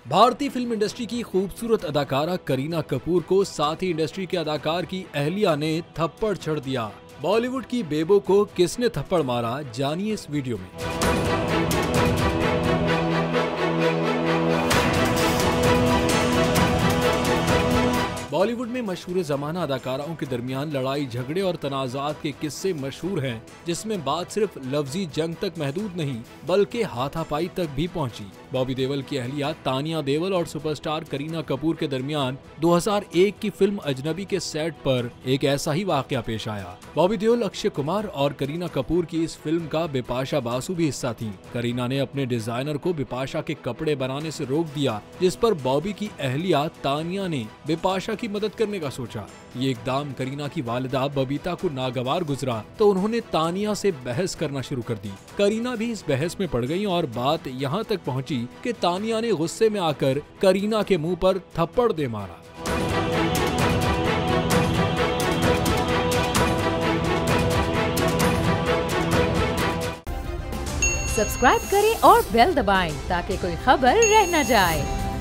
भारतीय film industry की खूबसूरत अदाकारा करीना कपूर को साथ ही इंडस्ट्री के अदाकार की अहलिया ने थप्पड़ छड़ दिया। बॉलीवुड की बेबो को किसने थप्पड़ मारा, जानिए इस वीडियो में। बॉलीवुड में मशहूर ज़माना अदाकाराओं के दरमियान लड़ाई झगड़े और तनाज़ात के किस्से मशहूर हैं, जिसमें बात सिर्फ लफ्जी जंग तक महदूद नहीं बल्कि हाथापाई तक भी पहुंची। बॉबी देओल की अहलिया तानिया देओल और सुपरस्टार करीना कपूर के दरमियान 2001 की फिल्म अजनबी के सेट पर एक ऐसा ही वाकया पेश आया। बॉबी देओल, अक्षय कुमार और करीना कपूर की इस फिल्म का बिपाशा बासु भी हिस्सा थी। करीना ने अपने डिजाइनर को बिपाशा के कपड़े बनाने से रोक दिया, जिस पर बॉबी की अहलिया तानिया ने बिपाशा की मदद करने का सोचा। ये इकदाम करीना की वालिदा बबीता को नागवार गुजरा तो उन्होंने तानिया से बहस करना शुरू कर दी। करीना भी इस बहस में पड़ गई और बात यहाँ तक पहुँची कि तानिया ने गुस्से में आकर करीना के मुंह पर थप्पड़ दे मारा। सब्सक्राइब करें और बेल दबाएं ताकि कोई खबर रह न जाए।